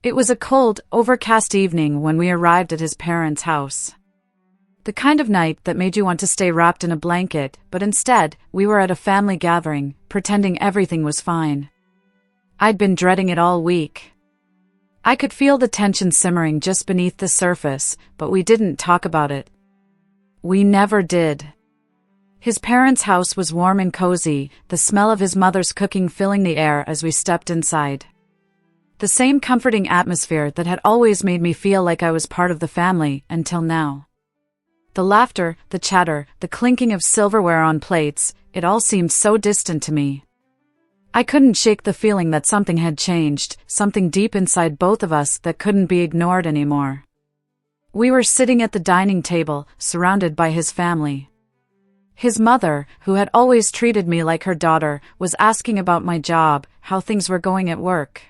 It was a cold, overcast evening when we arrived at his parents' house. The kind of night that made you want to stay wrapped in a blanket, but instead, we were at a family gathering, pretending everything was fine. I'd been dreading it all week. I could feel the tension simmering just beneath the surface, but we didn't talk about it. We never did. His parents' house was warm and cozy, the smell of his mother's cooking filling the air as we stepped inside. The same comforting atmosphere that had always made me feel like I was part of the family, until now. The laughter, the chatter, the clinking of silverware on plates, it all seemed so distant to me. I couldn't shake the feeling that something had changed, something deep inside both of us that couldn't be ignored anymore. We were sitting at the dining table, surrounded by his family. His mother, who had always treated me like her daughter, was asking about my job, how things were going at work.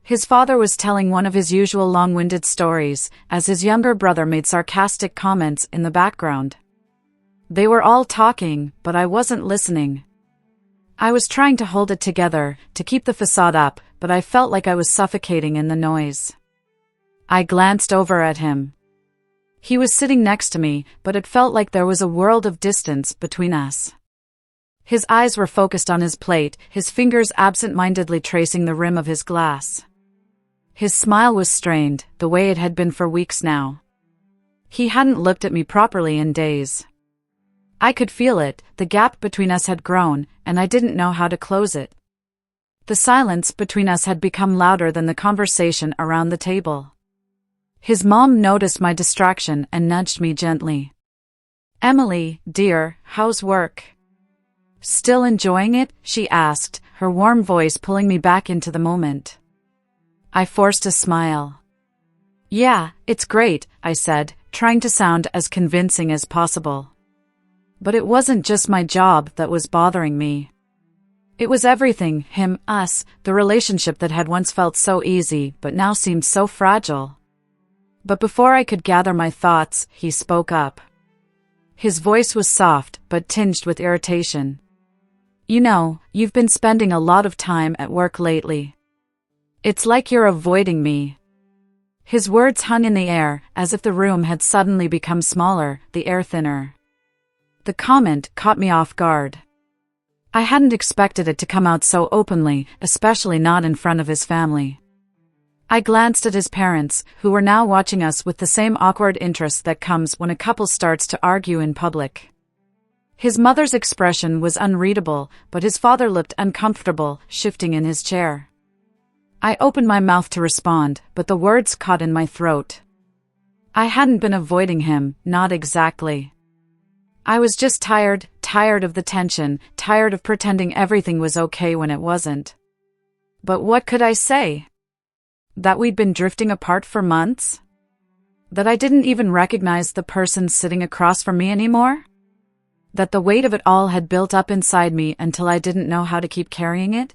His father was telling one of his usual long-winded stories, as his younger brother made sarcastic comments in the background. They were all talking, but I wasn't listening. I was trying to hold it together, to keep the facade up, but I felt like I was suffocating in the noise. I glanced over at him. He was sitting next to me, but it felt like there was a world of distance between us. His eyes were focused on his plate, his fingers absent-mindedly tracing the rim of his glass. His smile was strained, the way it had been for weeks now. He hadn't looked at me properly in days. I could feel it, the gap between us had grown, and I didn't know how to close it. The silence between us had become louder than the conversation around the table. His mom noticed my distraction and nudged me gently. "Emily, dear, how's work?" "Still enjoying it?" she asked, her warm voice pulling me back into the moment. I forced a smile. "Yeah, it's great," I said, trying to sound as convincing as possible. But it wasn't just my job that was bothering me. It was everything, him, us, the relationship that had once felt so easy but now seemed so fragile. But before I could gather my thoughts, he spoke up. His voice was soft but tinged with irritation. "You know, you've been spending a lot of time at work lately. It's like you're avoiding me." His words hung in the air, as if the room had suddenly become smaller, the air thinner. The comment caught me off guard. I hadn't expected it to come out so openly, especially not in front of his family. I glanced at his parents, who were now watching us with the same awkward interest that comes when a couple starts to argue in public. His mother's expression was unreadable, but his father looked uncomfortable, shifting in his chair. I opened my mouth to respond, but the words caught in my throat. I hadn't been avoiding him, not exactly. I was just tired of the tension, tired of pretending everything was okay when it wasn't. But what could I say? That we'd been drifting apart for months? That I didn't even recognize the person sitting across from me anymore? That the weight of it all had built up inside me until I didn't know how to keep carrying it?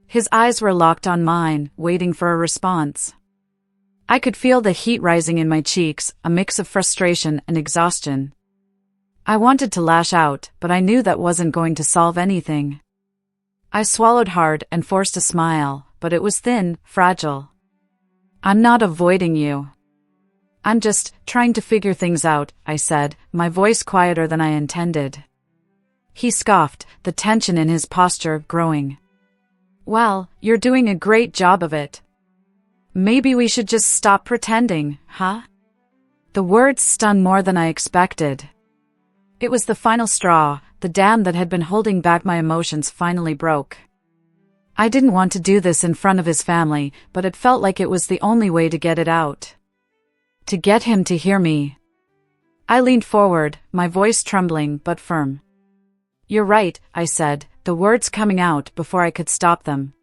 His eyes were locked on mine, waiting for a response. I could feel the heat rising in my cheeks, a mix of frustration and exhaustion. I wanted to lash out, but I knew that wasn't going to solve anything. I swallowed hard and forced a smile, but it was thin, fragile. "I'm not avoiding you. I'm just trying to figure things out," I said, my voice quieter than I intended. He scoffed, the tension in his posture growing. "Well, you're doing a great job of it. Maybe we should just stop pretending, huh?" The words stung more than I expected. It was the final straw, the dam that had been holding back my emotions finally broke. I didn't want to do this in front of his family, but it felt like it was the only way to get it out. To get him to hear me. I leaned forward, my voice trembling but firm. "You're right," I said, the words coming out before I could stop them.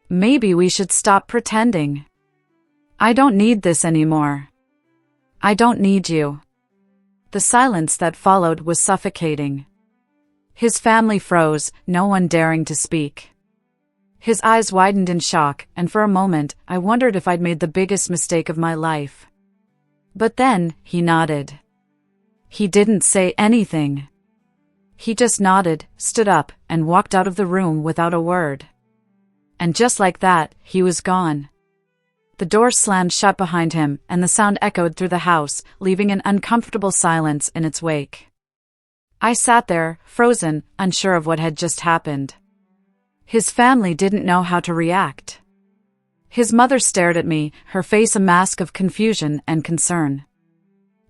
"Maybe we should stop pretending. I don't need this anymore. I don't need you." The silence that followed was suffocating. His family froze, no one daring to speak. His eyes widened in shock, and for a moment, I wondered if I'd made the biggest mistake of my life. But then, he nodded. He didn't say anything. He just nodded, stood up, and walked out of the room without a word. And just like that, he was gone. The door slammed shut behind him, and the sound echoed through the house, leaving an uncomfortable silence in its wake. I sat there, frozen, unsure of what had just happened. His family didn't know how to react. His mother stared at me, her face a mask of confusion and concern.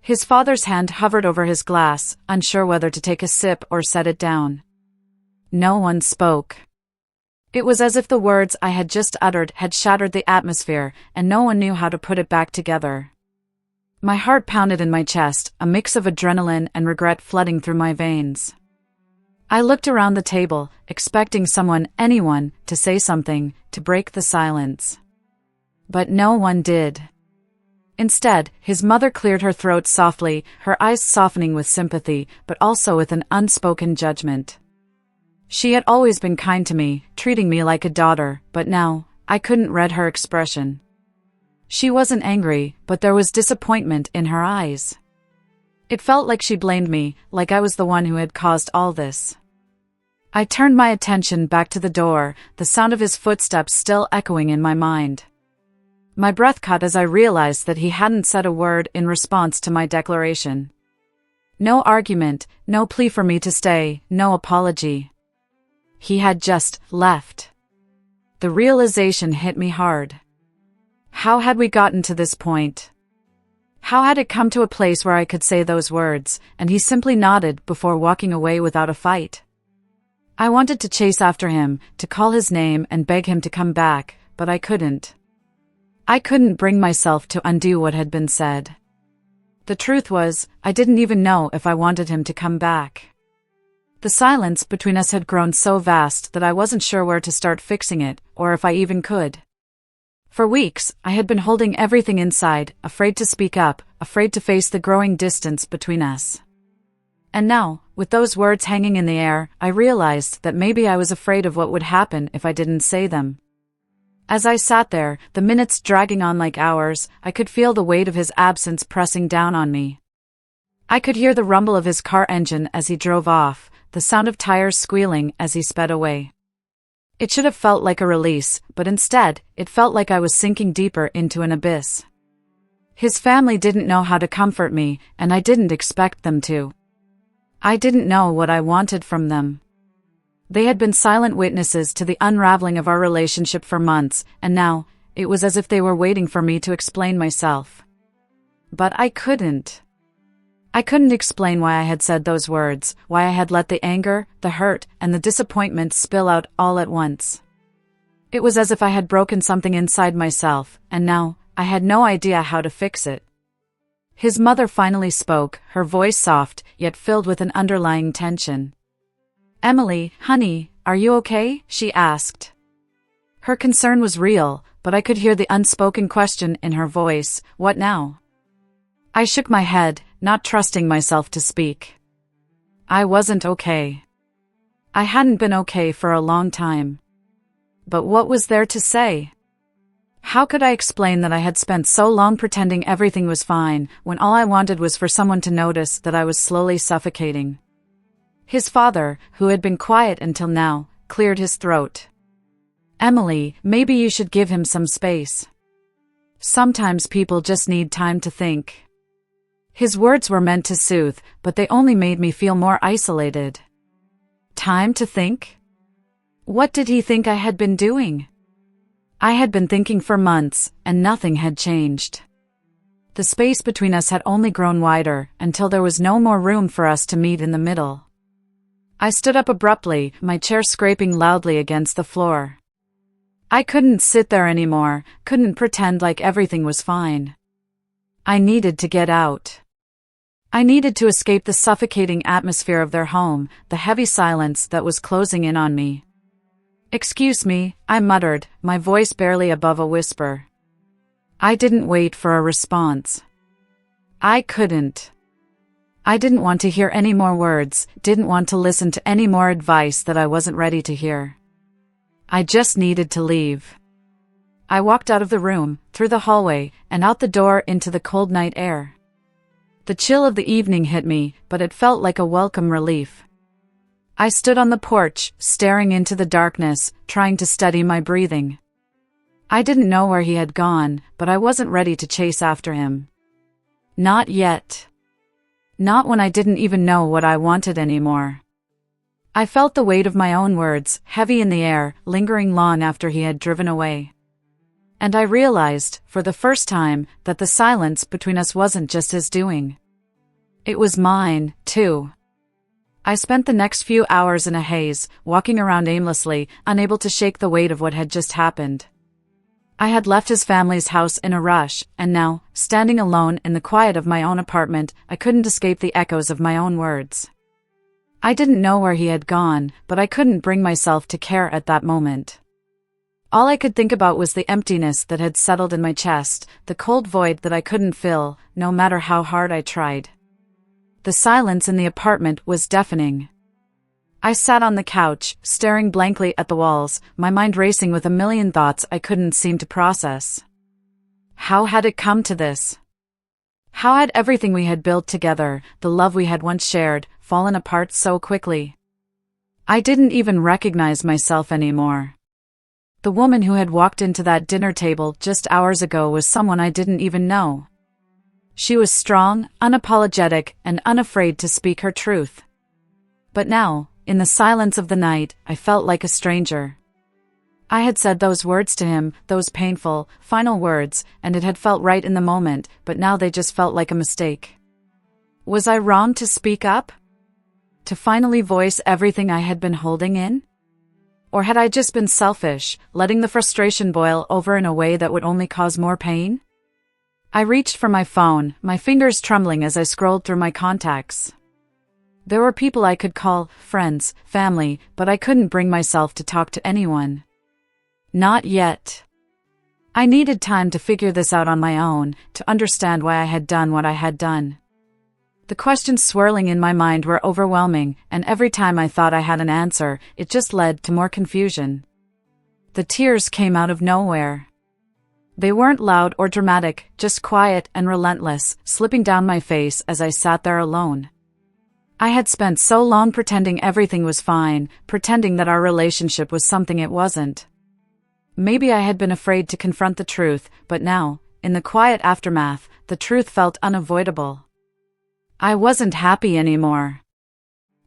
His father's hand hovered over his glass, unsure whether to take a sip or set it down. No one spoke. It was as if the words I had just uttered had shattered the atmosphere, and no one knew how to put it back together. My heart pounded in my chest, a mix of adrenaline and regret flooding through my veins. I looked around the table, expecting someone, anyone, to say something, to break the silence. But no one did. Instead, his mother cleared her throat softly, her eyes softening with sympathy, but also with an unspoken judgment. She had always been kind to me, treating me like a daughter, but now, I couldn't read her expression. She wasn't angry, but there was disappointment in her eyes. It felt like she blamed me, like I was the one who had caused all this. I turned my attention back to the door, the sound of his footsteps still echoing in my mind. My breath caught as I realized that he hadn't said a word in response to my declaration. No argument, no plea for me to stay, no apology. He had just left. The realization hit me hard. How had we gotten to this point? How had it come to a place where I could say those words, and he simply nodded before walking away without a fight? I wanted to chase after him, to call his name and beg him to come back, but I couldn't. I couldn't bring myself to undo what had been said. The truth was, I didn't even know if I wanted him to come back. The silence between us had grown so vast that I wasn't sure where to start fixing it, or if I even could. For weeks, I had been holding everything inside, afraid to speak up, afraid to face the growing distance between us. And now, with those words hanging in the air, I realized that maybe I was afraid of what would happen if I didn't say them. As I sat there, the minutes dragging on like hours, I could feel the weight of his absence pressing down on me. I could hear the rumble of his car engine as he drove off, the sound of tires squealing as he sped away. It should have felt like a release, but instead, it felt like I was sinking deeper into an abyss. His family didn't know how to comfort me, and I didn't expect them to. I didn't know what I wanted from them. They had been silent witnesses to the unraveling of our relationship for months, and now, it was as if they were waiting for me to explain myself. But I couldn't. I couldn't explain why I had said those words, why I had let the anger, the hurt, and the disappointment spill out all at once. It was as if I had broken something inside myself, and now, I had no idea how to fix it. His mother finally spoke, her voice soft, yet filled with an underlying tension. "Emily, honey, are you okay?" she asked. Her concern was real, but I could hear the unspoken question in her voice, "What now?" I shook my head, not trusting myself to speak. I wasn't okay. I hadn't been okay for a long time. But what was there to say? How could I explain that I had spent so long pretending everything was fine, when all I wanted was for someone to notice that I was slowly suffocating? His father, who had been quiet until now, cleared his throat. "Emily, maybe you should give him some space. Sometimes people just need time to think." His words were meant to soothe, but they only made me feel more isolated. Time to think? What did he think I had been doing? I had been thinking for months, and nothing had changed. The space between us had only grown wider, until there was no more room for us to meet in the middle. I stood up abruptly, my chair scraping loudly against the floor. I couldn't sit there anymore, couldn't pretend like everything was fine. I needed to get out. I needed to escape the suffocating atmosphere of their home, the heavy silence that was closing in on me. "Excuse me," I muttered, my voice barely above a whisper. I didn't wait for a response. I couldn't. I didn't want to hear any more words, didn't want to listen to any more advice that I wasn't ready to hear. I just needed to leave. I walked out of the room, through the hallway, and out the door into the cold night air. The chill of the evening hit me, but it felt like a welcome relief. I stood on the porch, staring into the darkness, trying to steady my breathing. I didn't know where he had gone, but I wasn't ready to chase after him. Not yet. Not when I didn't even know what I wanted anymore. I felt the weight of my own words, heavy in the air, lingering long after he had driven away. And I realized, for the first time, that the silence between us wasn't just his doing. It was mine, too. I spent the next few hours in a haze, walking around aimlessly, unable to shake the weight of what had just happened. I had left his family's house in a rush, and now, standing alone in the quiet of my own apartment, I couldn't escape the echoes of my own words. I didn't know where he had gone, but I couldn't bring myself to care at that moment. All I could think about was the emptiness that had settled in my chest, the cold void that I couldn't fill, no matter how hard I tried. The silence in the apartment was deafening. I sat on the couch, staring blankly at the walls, my mind racing with a million thoughts I couldn't seem to process. How had it come to this? How had everything we had built together, the love we had once shared, fallen apart so quickly? I didn't even recognize myself anymore. The woman who had walked into that dinner table just hours ago was someone I didn't even know. She was strong, unapologetic, and unafraid to speak her truth. But now, in the silence of the night, I felt like a stranger. I had said those words to him, those painful, final words, and it had felt right in the moment, but now they just felt like a mistake. Was I wrong to speak up? To finally voice everything I had been holding in? Or had I just been selfish, letting the frustration boil over in a way that would only cause more pain? I reached for my phone, my fingers trembling as I scrolled through my contacts. There were people I could call, friends, family, but I couldn't bring myself to talk to anyone. Not yet. I needed time to figure this out on my own, to understand why I had done what I had done. The questions swirling in my mind were overwhelming, and every time I thought I had an answer, it just led to more confusion. The tears came out of nowhere. They weren't loud or dramatic, just quiet and relentless, slipping down my face as I sat there alone. I had spent so long pretending everything was fine, pretending that our relationship was something it wasn't. Maybe I had been afraid to confront the truth, but now, in the quiet aftermath, the truth felt unavoidable. I wasn't happy anymore.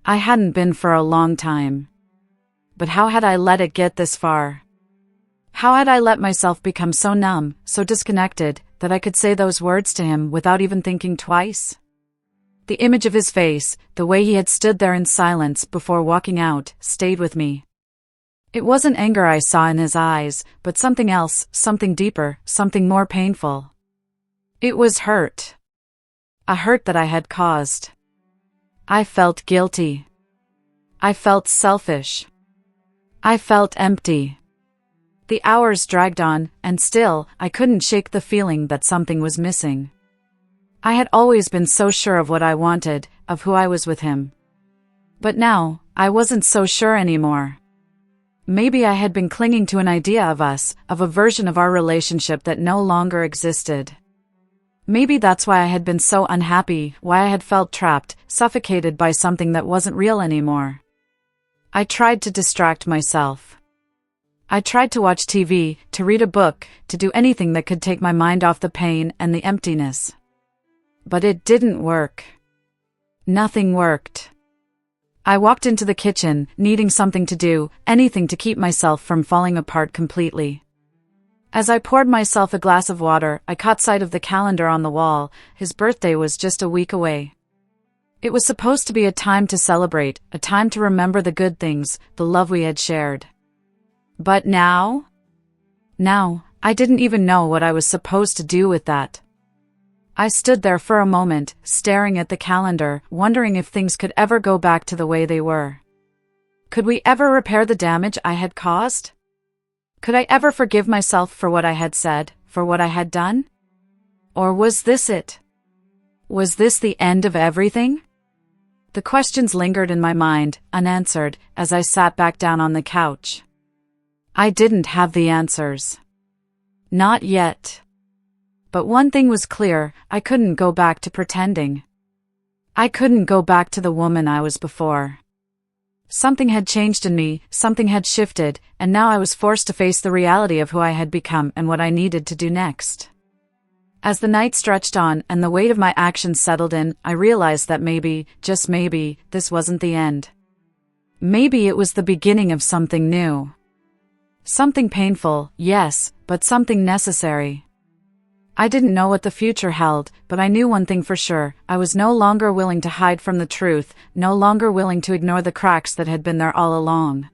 I hadn't been for a long time. But how had I let it get this far? How had I let myself become so numb, so disconnected, that I could say those words to him without even thinking twice? The image of his face, the way he had stood there in silence before walking out, stayed with me. It wasn't anger I saw in his eyes, but something else, something deeper, something more painful. It was hurt. A hurt that I had caused. I felt guilty. I felt selfish. I felt empty. The hours dragged on, and still, I couldn't shake the feeling that something was missing. I had always been so sure of what I wanted, of who I was with him. But now, I wasn't so sure anymore. Maybe I had been clinging to an idea of us, of a version of our relationship that no longer existed. Maybe that's why I had been so unhappy, why I had felt trapped, suffocated by something that wasn't real anymore. I tried to distract myself. I tried to watch TV, to read a book, to do anything that could take my mind off the pain and the emptiness. But it didn't work. Nothing worked. I walked into the kitchen, needing something to do, anything to keep myself from falling apart completely. As I poured myself a glass of water, I caught sight of the calendar on the wall. His birthday was just a week away. It was supposed to be a time to celebrate, a time to remember the good things, the love we had shared. But now? Now, I didn't even know what I was supposed to do with that. I stood there for a moment, staring at the calendar, wondering if things could ever go back to the way they were. Could we ever repair the damage I had caused? Could I ever forgive myself for what I had said, for what I had done? Or was this it? Was this the end of everything? The questions lingered in my mind, unanswered, as I sat back down on the couch. I didn't have the answers. Not yet. But one thing was clear, I couldn't go back to pretending. I couldn't go back to the woman I was before. Something had changed in me, something had shifted, and now I was forced to face the reality of who I had become and what I needed to do next. As the night stretched on and the weight of my actions settled in, I realized that maybe, just maybe, this wasn't the end. Maybe it was the beginning of something new. Something painful, yes, but something necessary. I didn't know what the future held, but I knew one thing for sure: I was no longer willing to hide from the truth, no longer willing to ignore the cracks that had been there all along.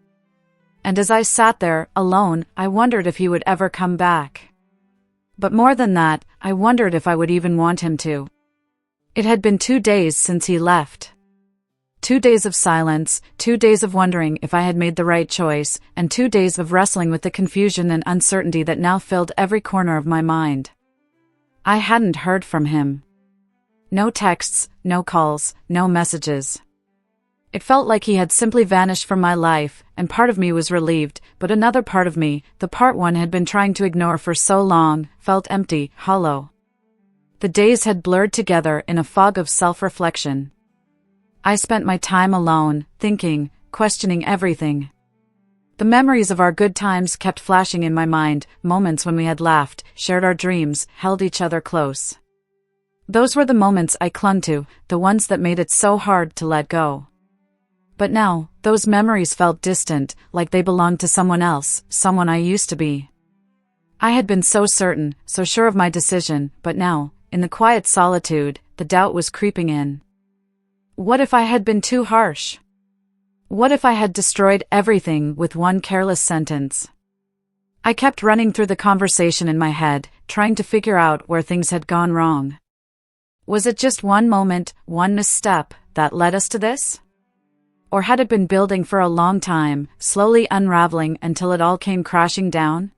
And as I sat there, alone, I wondered if he would ever come back. But more than that, I wondered if I would even want him to. It had been 2 days since he left. 2 days of silence, 2 days of wondering if I had made the right choice, and 2 days of wrestling with the confusion and uncertainty that now filled every corner of my mind. I hadn't heard from him. No texts, no calls, no messages. It felt like he had simply vanished from my life, and part of me was relieved, but another part of me, the part one had been trying to ignore for so long, felt empty, hollow. The days had blurred together in a fog of self-reflection. I spent my time alone, thinking, questioning everything. The memories of our good times kept flashing in my mind, moments when we had laughed, shared our dreams, held each other close. Those were the moments I clung to, the ones that made it so hard to let go. But now, those memories felt distant, like they belonged to someone else, someone I used to be. I had been so certain, so sure of my decision, but now, in the quiet solitude, the doubt was creeping in. What if I had been too harsh? What if I had destroyed everything with one careless sentence? I kept running through the conversation in my head, trying to figure out where things had gone wrong. Was it just one moment, one misstep, that led us to this? Or had it been building for a long time, slowly unraveling until it all came crashing down?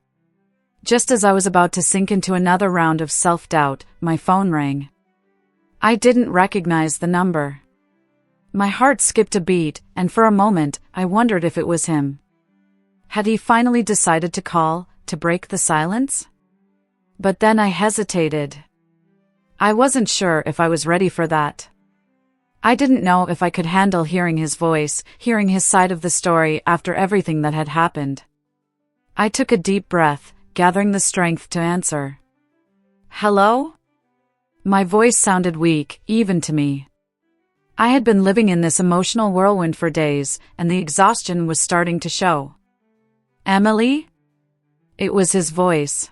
Just as I was about to sink into another round of self-doubt, my phone rang. I didn't recognize the number. My heart skipped a beat, and for a moment, I wondered if it was him. Had he finally decided to call, to break the silence? But then I hesitated. I wasn't sure if I was ready for that. I didn't know if I could handle hearing his voice, hearing his side of the story after everything that had happened. I took a deep breath, gathering the strength to answer. Hello? My voice sounded weak, even to me. I had been living in this emotional whirlwind for days, and the exhaustion was starting to show. Emily? It was his voice.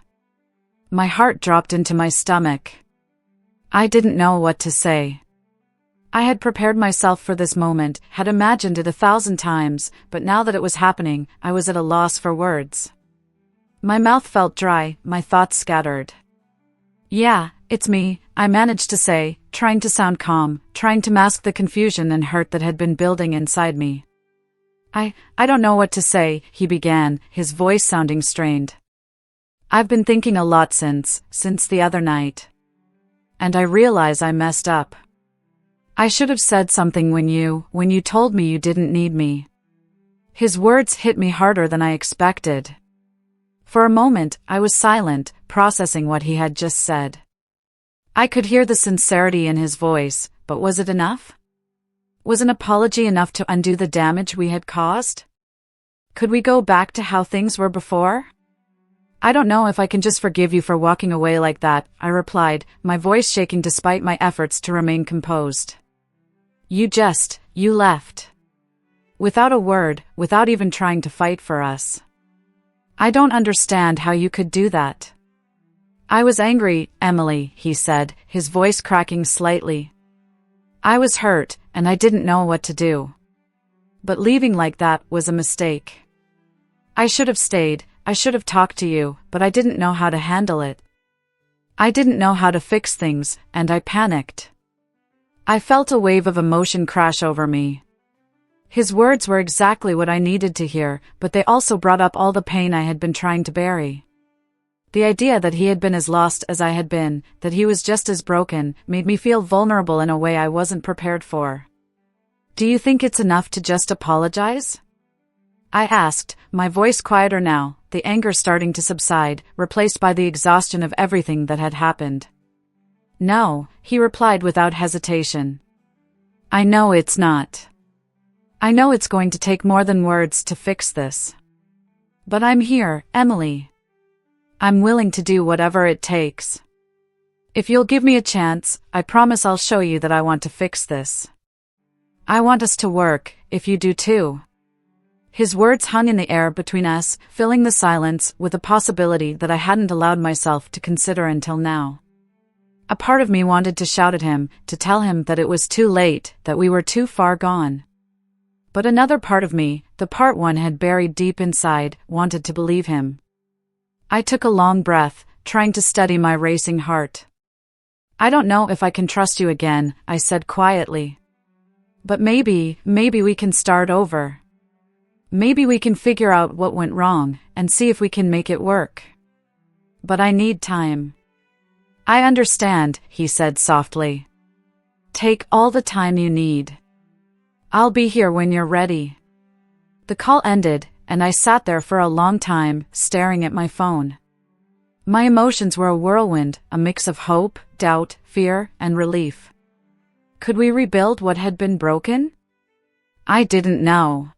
My heart dropped into my stomach. I didn't know what to say. I had prepared myself for this moment, had imagined it 1,000 times, but now that it was happening, I was at a loss for words. My mouth felt dry, my thoughts scattered. Yeah, it's me, I managed to say, trying to sound calm, trying to mask the confusion and hurt that had been building inside me. I don't know what to say, he began, his voice sounding strained. I've been thinking a lot since the other night. And I realize I messed up. I should have said something when you told me you didn't need me. His words hit me harder than I expected. For a moment, I was silent, processing what he had just said. I could hear the sincerity in his voice, but was it enough? Was an apology enough to undo the damage we had caused? Could we go back to how things were before? I don't know if I can just forgive you for walking away like that, I replied, my voice shaking despite my efforts to remain composed. You left. Without a word, without even trying to fight for us. I don't understand how you could do that. I was angry, Emily, he said, his voice cracking slightly. I was hurt, and I didn't know what to do. But leaving like that was a mistake. I should have stayed, I should have talked to you, but I didn't know how to handle it. I didn't know how to fix things, and I panicked. I felt a wave of emotion crash over me. His words were exactly what I needed to hear, but they also brought up all the pain I had been trying to bury. The idea that he had been as lost as I had been, that he was just as broken, made me feel vulnerable in a way I wasn't prepared for. Do you think it's enough to just apologize? I asked, my voice quieter now, the anger starting to subside, replaced by the exhaustion of everything that had happened. No, he replied without hesitation. I know it's not. I know it's going to take more than words to fix this. But I'm here, Emily. I'm willing to do whatever it takes. If you'll give me a chance, I promise I'll show you that I want to fix this. I want us to work, if you do too. His words hung in the air between us, filling the silence with a possibility that I hadn't allowed myself to consider until now. A part of me wanted to shout at him, to tell him that it was too late, that we were too far gone. But another part of me, the part one had buried deep inside, wanted to believe him. I took a long breath, trying to steady my racing heart. I don't know if I can trust you again, I said quietly. But maybe we can start over. Maybe we can figure out what went wrong, and see if we can make it work. But I need time. I understand, he said softly. Take all the time you need. I'll be here when you're ready. The call ended, and I sat there for a long time, staring at my phone. My emotions were a whirlwind, a mix of hope, doubt, fear, and relief. Could we rebuild what had been broken? I didn't know.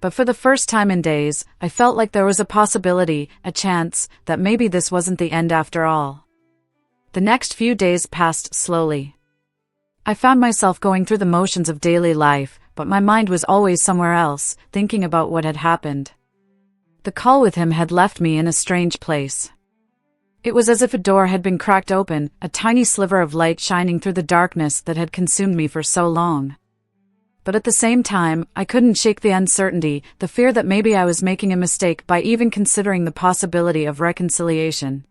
But for the first time in days, I felt like there was a possibility, a chance, that maybe this wasn't the end after all. The next few days passed slowly. I found myself going through the motions of daily life, but my mind was always somewhere else, thinking about what had happened. The call with him had left me in a strange place. It was as if a door had been cracked open, a tiny sliver of light shining through the darkness that had consumed me for so long. But at the same time, I couldn't shake the uncertainty, the fear that maybe I was making a mistake by even considering the possibility of reconciliation.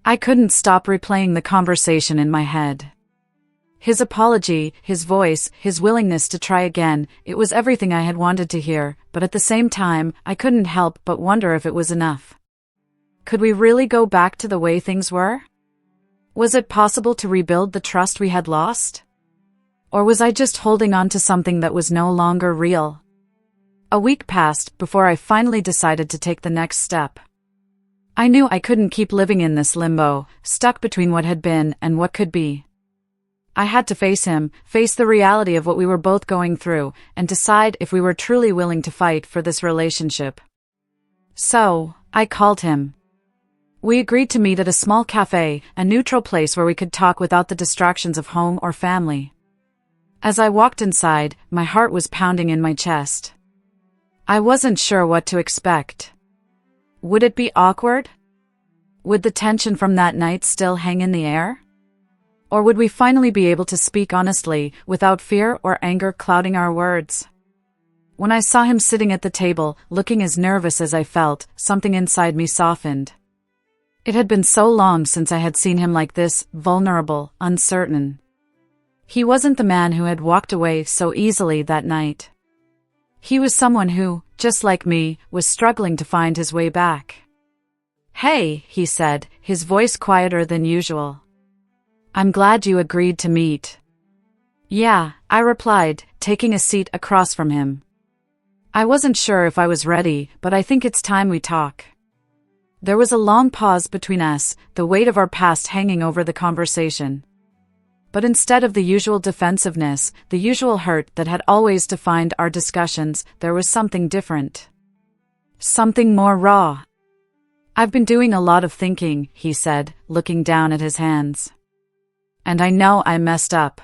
I couldn't stop replaying the conversation in my head. His apology, his voice, his willingness to try again, it was everything I had wanted to hear, but at the same time, I couldn't help but wonder if it was enough. Could we really go back to the way things were? Was it possible to rebuild the trust we had lost? Or was I just holding on to something that was no longer real? A week passed before I finally decided to take the next step. I knew I couldn't keep living in this limbo, stuck between what had been and what could be. I had to face him, face the reality of what we were both going through, and decide if we were truly willing to fight for this relationship. So, I called him. We agreed to meet at a small cafe, a neutral place where we could talk without the distractions of home or family. As I walked inside, my heart was pounding in my chest. I wasn't sure what to expect. Would it be awkward? Would the tension from that night still hang in the air? Or would we finally be able to speak honestly, without fear or anger clouding our words? When I saw him sitting at the table, looking as nervous as I felt, something inside me softened. It had been so long since I had seen him like this, vulnerable, uncertain. He wasn't the man who had walked away so easily that night. He was someone who, just like me, was struggling to find his way back. Hey, he said, his voice quieter than usual. I'm glad you agreed to meet. Yeah, I replied, taking a seat across from him. I wasn't sure if I was ready, but I think it's time we talk. There was a long pause between us, the weight of our past hanging over the conversation. But instead of the usual defensiveness, the usual hurt that had always defined our discussions, there was something different. Something more raw. I've been doing a lot of thinking, he said, looking down at his hands. And I know I messed up.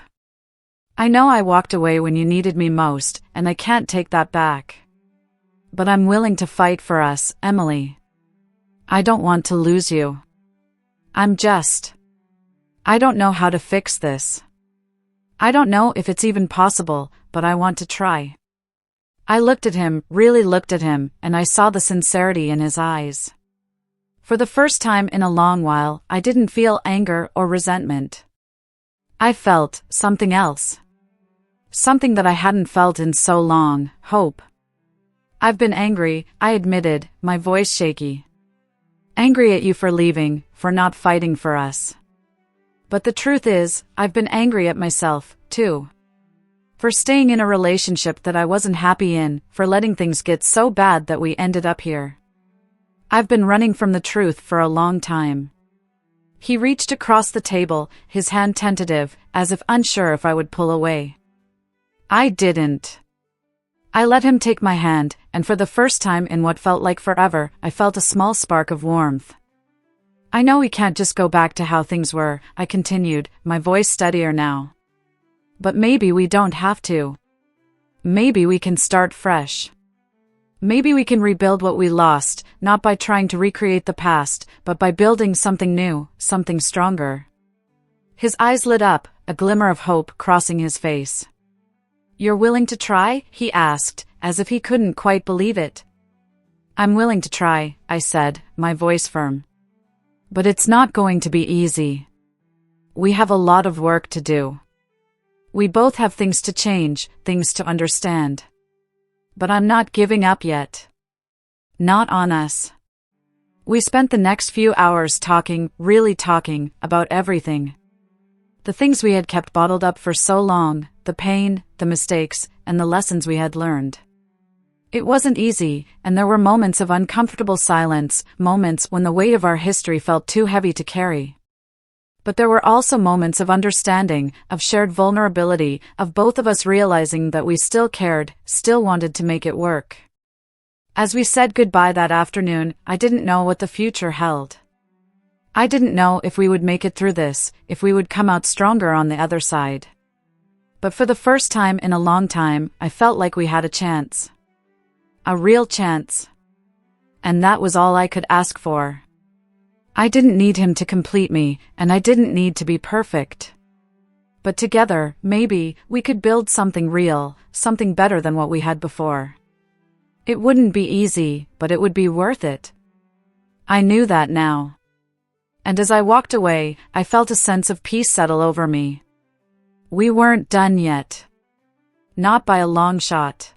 I know I walked away when you needed me most, and I can't take that back. But I'm willing to fight for us, Emily. I don't want to lose you. I don't know how to fix this. I don't know if it's even possible, but I want to try. I looked at him, really looked at him, and I saw the sincerity in his eyes. For the first time in a long while, I didn't feel anger or resentment. I felt something else. Something that I hadn't felt in so long, hope. I've been angry, I admitted, my voice shaky. Angry at you for leaving, for not fighting for us. But the truth is, I've been angry at myself, too. For staying in a relationship that I wasn't happy in, for letting things get so bad that we ended up here. I've been running from the truth for a long time. He reached across the table, his hand tentative, as if unsure if I would pull away. I didn't. I let him take my hand, and for the first time in what felt like forever, I felt a small spark of warmth. I know we can't just go back to how things were, I continued, my voice steadier now. But maybe we don't have to. Maybe we can start fresh. Maybe we can rebuild what we lost, not by trying to recreate the past, but by building something new, something stronger. His eyes lit up, a glimmer of hope crossing his face. "You're willing to try?" he asked, as if he couldn't quite believe it. "I'm willing to try," I said, my voice firm. "But it's not going to be easy. We have a lot of work to do. We both have things to change, things to understand. But I'm not giving up yet. Not on us." We spent the next few hours talking, really talking, about everything. The things we had kept bottled up for so long, the pain, the mistakes, and the lessons we had learned. It wasn't easy, and there were moments of uncomfortable silence, moments when the weight of our history felt too heavy to carry. But there were also moments of understanding, of shared vulnerability, of both of us realizing that we still cared, still wanted to make it work. As we said goodbye that afternoon, I didn't know what the future held. I didn't know if we would make it through this, if we would come out stronger on the other side. But for the first time in a long time, I felt like we had a chance. A real chance. And that was all I could ask for. I didn't need him to complete me, and I didn't need to be perfect. But together, maybe, we could build something real, something better than what we had before. It wouldn't be easy, but it would be worth it. I knew that now. And as I walked away, I felt a sense of peace settle over me. We weren't done yet. Not by a long shot.